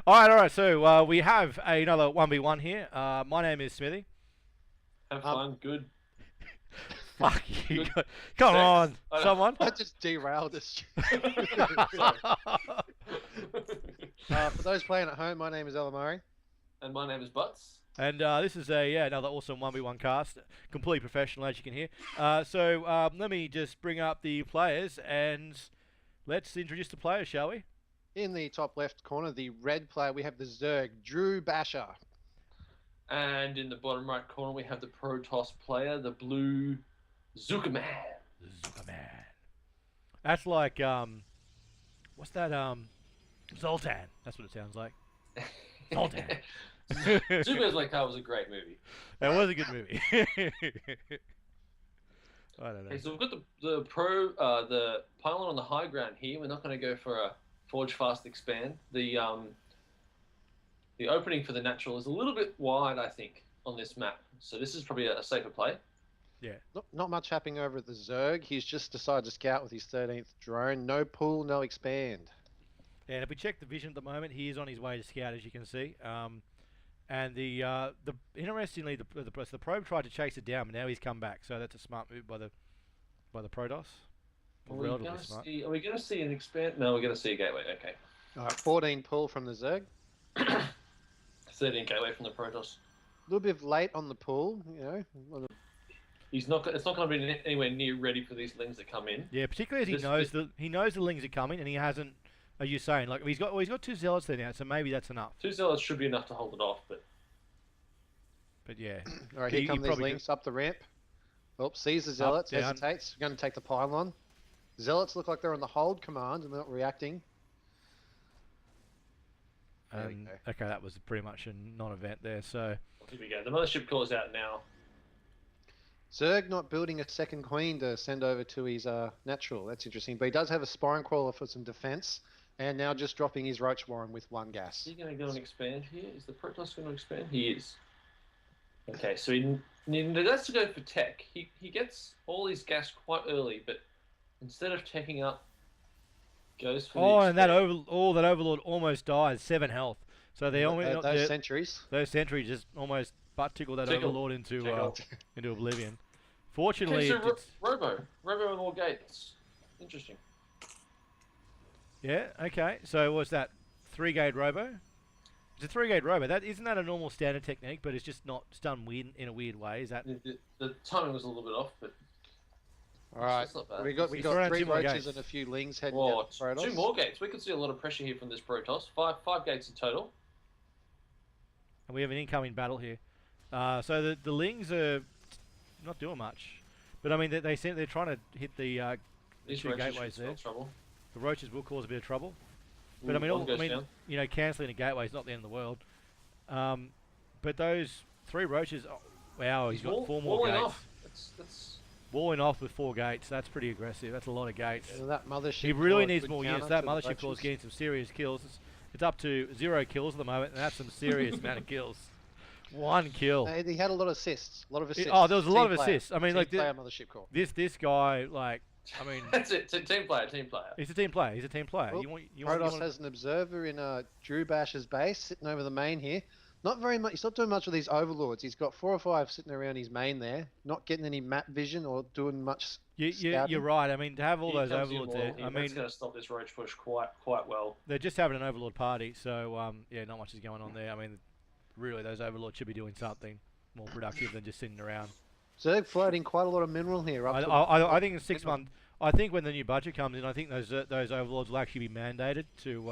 All right. So we have another 1v1 here. My name is Smithy. Have fun. Good. Fuck you. Good. Come Thanks. on, someone. I just derailed this. Sorry. For those playing at home, my name is Elamari. And my name is Butts. And this is another awesome 1v1 cast, completely professional as you can hear. So let me just bring up the players and let's introduce the players, shall we? In the top left corner, the red player, we have the Zerg, DrewBasher. And in the bottom right corner, we have the Protoss player, the blue ZookaMan. ZookaMan. That's like what's that? Zoltan. That's what it sounds like. Zoltan. Zuka's like that was a great movie. That was a good movie. I don't know. Okay, so we've got the pylon on the high ground here. We're not going to go for a forge fast expand. The opening for the natural is a little bit wide, I think, on this map. So this is probably a safer play. Yeah. Not much happening over at the Zerg. He's just decided to scout with his 13th drone. No pull, no expand. Yeah, and if we check the vision at the moment, he is on his way to scout, as you can see. And interestingly, the probe tried to chase it down, but now he's come back. So that's a smart move by the Protoss. Relatively smart. Are we going to see an expand? No, we're going to see a gateway. Okay. All right, 14 pull from the Zerg. 13 gateway from the Protoss. A little bit late on the pull, you know. He's not. It's not going to be anywhere near ready for these lings that come in. Yeah, particularly as he knows the lings are coming, and he hasn't. Are you saying like he's got two zealots there now, so maybe that's enough. 2 zealots should be enough to hold it off, but yeah. All right, here come these links up the ramp. Oh, sees the zealots, hesitates. Going to take the pylon. Zealots look like they're on the hold command and they're not reacting. Okay, that was pretty much a non-event there. So here we go. The mothership core is out now. Zerg not building a second queen to send over to his natural. That's interesting. But he does have a Spine Crawler for some defense. And now just dropping his Roach Warren with 1 gas. Is he going to go and expand here? Is the Protoss going to expand? He is. Okay, so he has to go for tech. He gets all his gas quite early, but instead of teching up, goes for and that Overlord almost died, 7 health. So they those sentries. Those sentries just almost butt tickled that Overlord into oblivion. Fortunately, okay, so Robo and all gates. Interesting. Yeah. Okay. So what's that? 3-gate Robo. It's a 3-gate Robo. Isn't that a normal standard technique? But it's just not done weird in a weird way. Is that? The timing was a little bit off, but. All right, we got 3 roaches and a few lings heading down the Protoss. 2 more gates. We could see a lot of pressure here from this Protoss. Five gates in total. And we have an incoming battle here. So the lings are not doing much, but I mean they're trying to hit the These 2 gateways there. Trouble. The roaches will cause a bit of trouble, but I mean, you know, cancelling a gateway is not the end of the world. But those 3 roaches, wow, he's got 4 more gates. Off. That's Walling off with 4 gates. That's pretty aggressive. That's a lot of gates. Yeah, that mothership. He really needs more units. That mothership core is getting some serious kills. It's up to 0 kills at the moment, and that's some serious amount of kills. 1 kill. He had a lot of assists. There was a lot of assists. I mean, like mothership core. This guy, like. I mean, that's it. Team player. He's a team player. Well, Protoss has an observer in DrewBasher's base sitting over the main here. Not very much. He's not doing much with these overlords. He's got 4 or 5 sitting around his main there, not getting any map vision or doing much. You're right. I mean, to have all those overlords there, I mean, it's going to stop this roach push quite well. They're just having an overlord party, so yeah, not much is going on there. I mean, really, those overlords should be doing something more productive than just sitting around. So they're floating quite a lot of mineral here. I think in 6 months. I think when the new budget comes in, I think those overlords will actually be mandated to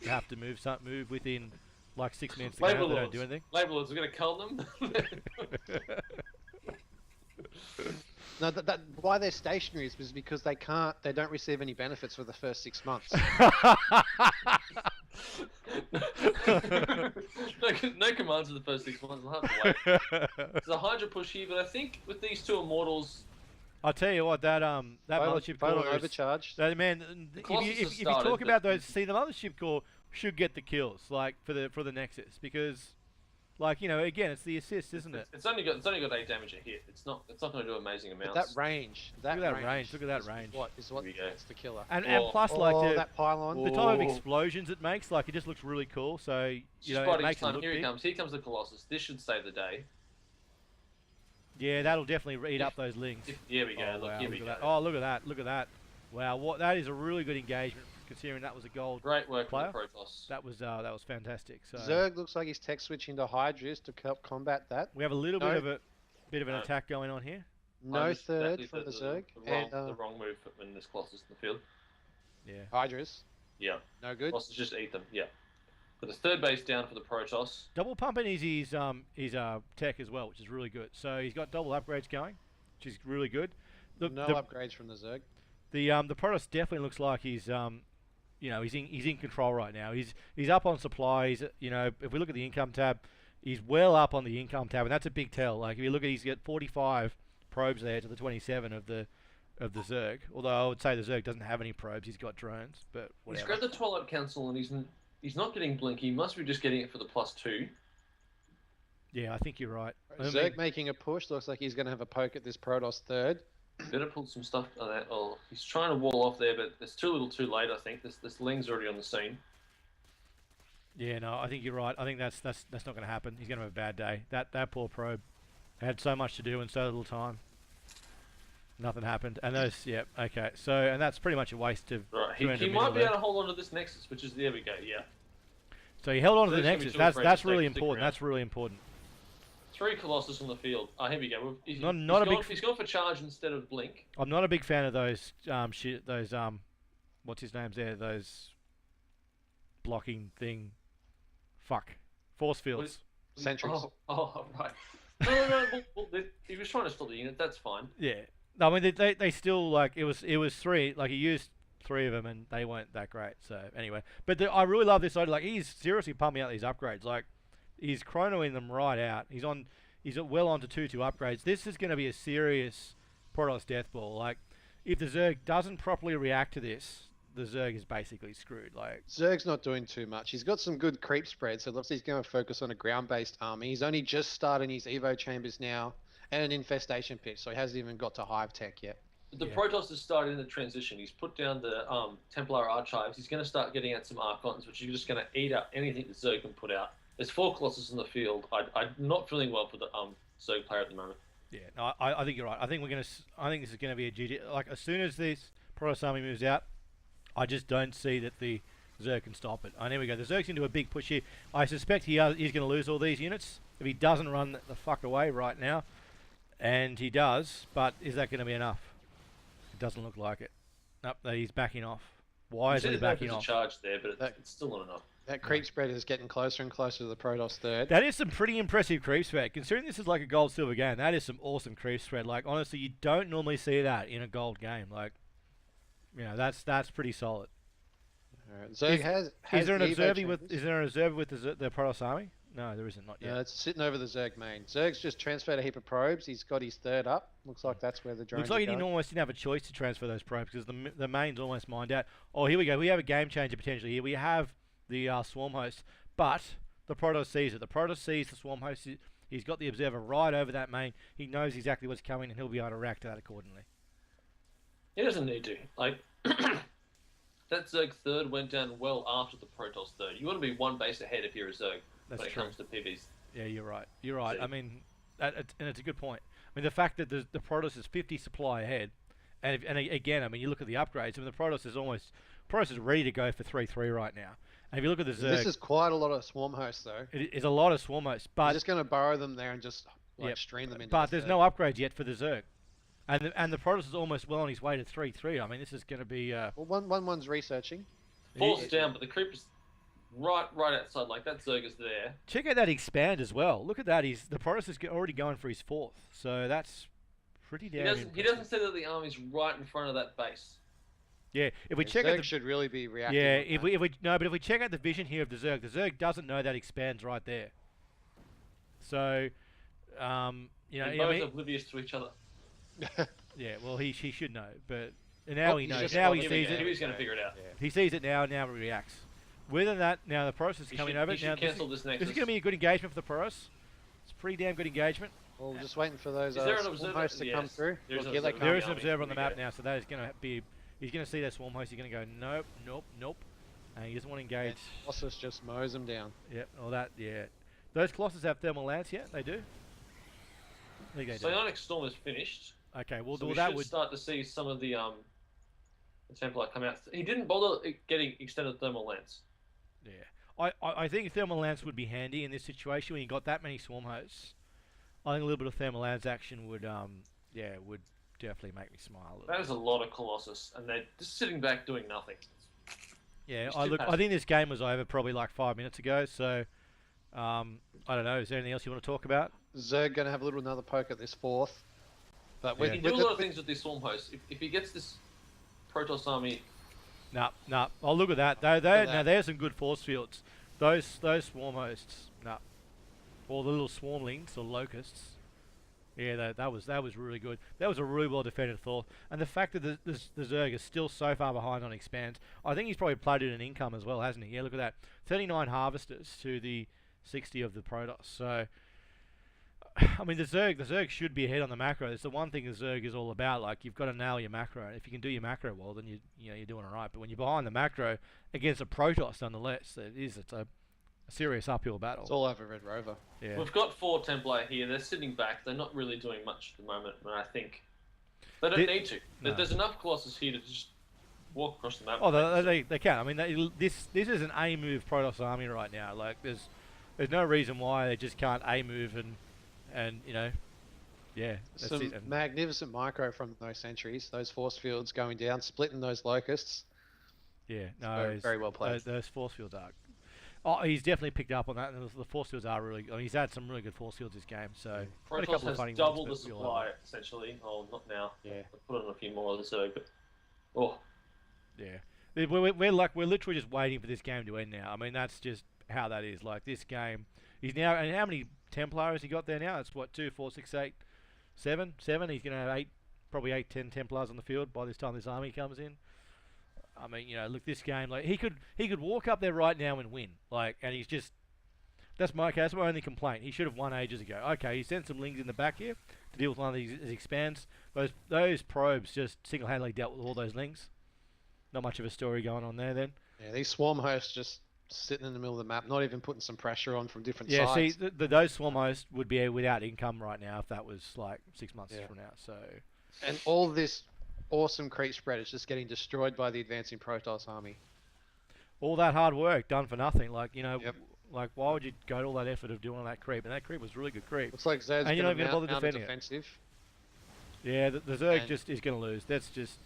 have to move within like 6 minutes. They don't do anything. Labor lords are going to cull them. No, why they're stationary is because they don't receive any benefits for the first 6 months. no commands for the first 6 months. I'll have to wait. There's a Hydra push here, but I think with these 2 immortals. I'll tell you what, that mothership core is overcharged. Man, if you talk about those, see, the mothership core should get the kills, like for the Nexus, because Like, you know, again, it's the assist, isn't it? It's only got 8 damage a hit. It's not going to do amazing amounts. But that range, Look at that range. Look at that range. Is what it's the killer. And plus, like that pylon, the type of explosions it makes, like it just looks really cool. So you know, it makes it look Here big. he comes. Here comes the Colossus. This should save the day. Yeah, that'll definitely eat up those lings. Here we go. Look, here we go. Oh, look at that! Look at that! Wow, that is a really good engagement, considering that was a gold. Great work player. from the Protoss. That was fantastic. So Zerg looks like he's tech switching to Hydras to help combat that. we have a little bit of an attack going on here. No third from the Zerg. The wrong move when this Colossus in the field. Yeah. Hydras. Yeah. No good. Colossus just eat them. Yeah. But the third base down for the Protoss. Double pumping is his tech as well, which is really good. So he's got double upgrades going, which is really good. No upgrades from the Zerg. The Protoss definitely looks like he's you know, he's in control right now. He's up on supplies. You know, if we look at the income tab, he's well up on the income tab, and that's a big tell. Like if you look at, he's got 45 probes there to the 27 of the Zerg. Although I would say the Zerg doesn't have any probes. He's got drones, but whatever. He's grabbed the Twilight Council and he's not getting Blink. He must be just getting it for the +2. Yeah, I think you're right. Zerg making a push. Looks like he's going to have a poke at this Protoss third. Better pull some stuff on that. Oh, he's trying to wall off there, but it's too little, too late. I think this Ling's already on the scene. Yeah, no, I think you're right. I think that's not going to happen. He's going to have a bad day. That poor probe had so much to do in so little time. Nothing happened, and those, yeah, okay. So, and that's pretty much a waste of. Right, he might be able to hold on to this Nexus, which is there we go. Yeah. So he held on to the There's Nexus. gonna be two That's upgrades really to stick important. around. That's really important. 3 Colossus on the field. Oh, here we go. He's gone for charge instead of Blink. I'm not a big fan of those what's his name's there? Those blocking thing. Fuck. Force fields. Sentries. Oh, right. No. He was trying to stop the unit. That's fine. Yeah. No, I mean they still, like, it was 3. Like he used 3 of them and they weren't that great. So anyway, but I really love this idea. Like he's seriously pumping out these upgrades. Like he's chronoing them right out. He's well onto 2 upgrades. This is going to be a serious Protoss death ball. Like if the Zerg doesn't properly react to this, the Zerg is basically screwed. Like Zerg's not doing too much. He's got some good creep spread, so it looks like he's going to focus on a ground-based army. He's only just starting his Evo chambers now and an infestation pitch, so he hasn't even got to hive tech yet. The Protoss has started in the transition. He's put down the Templar Archives. He's going to start getting out some Archons, which are just going to eat up anything the Zerg can put out. There's 4 Colossus in the field. I'm not feeling well for the Zerg player at the moment. yeah, no, I think you're right. I think this is going to be a GG. Like as soon as this Protoss army moves out, I just don't see that the Zerg can stop it. There we go. The Zerg's into a big push here. I suspect he's going to lose all these units if he doesn't run the fuck away right now. And he does, but is that going to be enough? It doesn't look like it. Nope, he's backing off. Why is he backing off? Charge there, but it's still not enough. That creep spread is getting closer and closer to the Protoss third. That is some pretty impressive creep spread. Considering this is like a gold-silver game, that is some awesome creep spread. Like, honestly, you don't normally see that in a gold game. Like, you know, that's pretty solid. Zerg has is there an Evo observer chambers. with the Protoss army? No, there isn't. Not yet. It's sitting over the Zerg main. Zerg's just transferred a heap of probes. He's got his third up. Looks like that's where the drones Looks like are he going. almost didn't have a choice to transfer those probes because the main's almost mined out. Oh, here we go. We have a game changer potentially here. We have the swarm host, but the Protoss sees it. The Protoss sees the swarm host. He's got the observer right over that main. He knows exactly what's coming, and he'll be able to react to that accordingly. He doesn't need to. Like, that Zerg third went down well after the Protoss third. You want to be 1 base ahead if you're a Zerg when it comes to PvZ. Yeah, you're right. You're right. I mean, and it's a good point. I mean, the fact that the Protoss is 50 supply ahead, and again, I mean, you look at the upgrades. I mean, the Protoss is ready to go for 3-3 right now. And if you look at the Zerg, this is quite a lot of swarm hosts, though. It is a lot of swarm hosts, but he's just going to burrow them there and just stream them into. But there's no upgrades yet for the Zerg, and the Protoss is almost well on his way to 3-3. I mean, this is going to be. Well, one's researching. Falls down, but the creep is right outside. Like that Zerg is there. Check out that expand as well. Look at that. The Protoss is already going for his 4th, so that's pretty damn. He doesn't say that the army's right in front of that base. Yeah, if we check Zerg out the should really be reacting. Yeah, if we check out the vision here of the Zerg doesn't know that expands right there. So, you know, They're both oblivious to each other. Yeah, well, he should know, but now he knows. just Now he spotted sees it. it. He was going to figure it out. He sees it now, and now he reacts. Whether that now the Protoss is coming over. You Now should cancel this Nexus. this is going to be a good engagement for the Protoss. It's pretty damn good engagement. Well, just waiting for those Is there an swarm observer? hosts to come Yes. through. There's Look, an here they observer. come. There is an Army. observer on the Here we map go. now, so that is going to be. He's going to see that swarm host. He's going to go nope, nope, nope, and he doesn't want to engage. Colossus just mows them down. Yep, all that. Yeah, those Colossus have thermal lance yet? They do. I think they do. Psionic Storm is finished. Okay, well, So well we that should would. start to see some of the Templar come out. He didn't bother getting extended thermal lance. Yeah, I think thermal lance would be handy in this situation when you got that many swarm hosts. I think a little bit of thermal lance action would would definitely make me smile a little. That is a lot of Colossus, and they're just sitting back doing nothing. Yeah, It's I too look. I passive. think this game was over probably like 5 minutes ago. So, I don't know. Is there anything else you want to talk about? Zerg going to have a little another poke at this fourth. But Yeah. with, He can with do a the- lot of things with this Swarm Host. If he gets this Protoss army, Nah. Oh, look at that. Now there's some good force fields. Those swarm hosts. Nah. Or the little swarmlings or locusts. Yeah, that was really good. That was a really well defended Thor. And the fact that the Zerg is still so far behind on expands, I think he's probably played it in income as well, hasn't he? Yeah, look at that. 39 harvesters to the 60 of the Protoss. So, I mean, the Zerg should be ahead on the macro. It's the one thing the Zerg is all about. Like, you've got to nail your macro. And if you can do your macro well, then you're doing all right. But when you're behind the macro against a Protoss, nonetheless, it's a serious uphill battle. It's all over Red Rover. Yeah. we've got 4 Templar here. They're sitting back. They're not really doing much at the moment, and I think they don't need to. No. There's enough Colossus here to just walk across the map. Oh, they can. I mean, this is an A move Protoss army right now. Like, there's no reason why they just can't A move and yeah. That's Some it. And magnificent micro from those sentries. Those force fields going down, splitting those locusts. yeah, no, very, it's- very well played. Those force fields are. Oh, he's definitely picked up on that. And the force fields are really. I mean, he's had some really good force fields this game. So got a Protoss couple of has funny double the ones, but we'll supply, have essentially. Oh, not now. Yeah. I'll put on a few more of the Zerg, but oh, it. Yeah, we're literally just waiting for this game to end now. I mean, that's just how that is. Like, this game, he's now. And how many Templar has he got there now? It's what, 2, 4, 6, 8, 7. He's gonna have probably 8, 10 Templars on the field by this time this army comes in. I mean, look, this game, like, he could walk up there right now and win, like, and he's just. That's my only complaint. He should have won ages ago. Okay, he sent some lings in the back here to deal with one of these expands. Those probes just single-handedly dealt with all those lings. Not much of a story going on there then. Yeah, these swarm hosts just sitting in the middle of the map, not even putting some pressure on from different Yeah, see, sides. those swarm hosts would be without income right now if that was like 6 months Yeah. from now. So And all this awesome creep spread is just getting destroyed by the advancing Protoss army. all that hard work done for nothing. Like, Yep. like, why would you go to all that effort of doing all that creep? And that creep was really good creep. Looks like Zed's And you're going not to even gonna mount bother a defending it. defensive. Yeah, the Zerg And- just is going to lose. That's just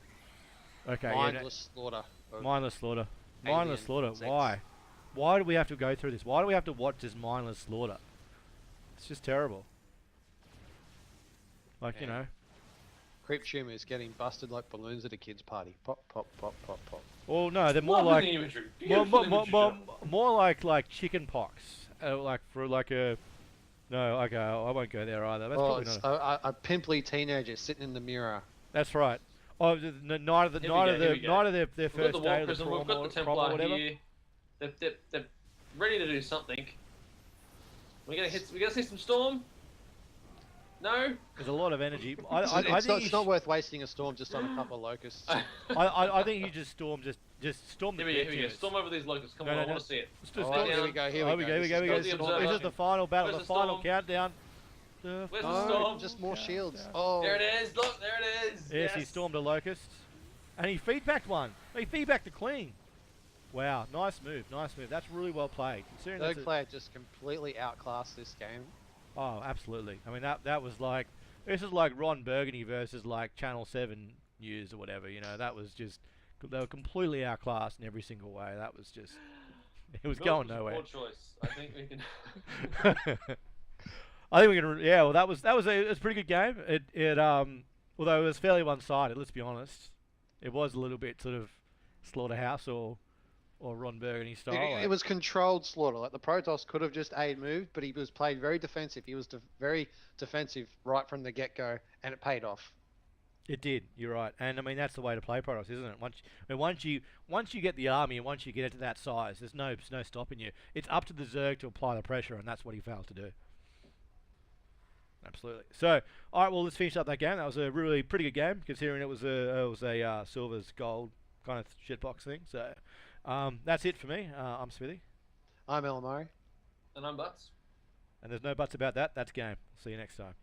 okay. Mindless slaughter. of Mindless slaughter. Mindless alien slaughter. insects. Why? Why do we have to go through this? Why do we have to watch this mindless slaughter? It's just terrible. Like, Yeah. Creep tumors getting busted like balloons at a kid's party. Pop, pop, pop, pop, pop. Well, no, they're more lovely like imagery. more, Beautiful imagery. more like chicken pox. Like for like a. No, okay, I won't go there either. That's Oh, probably it's not. a pimply teenager sitting in the mirror. That's right. Oh, night of Here we go, here we go. their We've got first the day War of the Prism, we've prom got or the prom or Templar whatever. here. They're ready to do something. We're gonna see some storm. No. There's a lot of energy. It's, I think it's not worth wasting a storm just on a couple of locusts. I think you just storm the Here we go. creatures. Storm over these locusts. Come No, on, no, I no. want to see it. Let's just Oh, storm- here we go, here we Oh, go. here we go. This is the This observer. is the final battle, Where's the the final storm? countdown. The Where's the final storm? Just more shields. countdown. Oh, There it is. Look, there it is. Yes, he stormed a locust. And he feedbacked one. He feedbacked the clean. Wow, nice move, nice move. That's really well played. Considering that's Zerg player just completely outclassed this game. Oh, absolutely. I mean, that was like, this is like Ron Burgundy versus like Channel 7 News or whatever, that was just, they were completely outclassed in every single way. That was just, it was going nowhere. Poor choice. I think we can. I think we can, yeah, well, it was a pretty good game. Although it was fairly one-sided, let's be honest. It was a little bit sort of Slaughterhouse or Ron Burgundy style. It was controlled slaughter. Like the Protoss could have just A moved, but he was played very defensive. He was very defensive right from the get-go, and it paid off. It did. You're right, and I mean that's the way to play Protoss, isn't it? Once you get the army and once you get it to that size, there's no stopping you. It's up to the Zerg to apply the pressure, and that's what he failed to do. Absolutely. So, all right, well, let's finish up that game. That was a really pretty good game, considering it was a silvers gold kind of shitbox thing. So, that's it for me. I'm Smithy. I'm Elamari. And I'm Butts. And there's no buts about that. That's game. See you next time.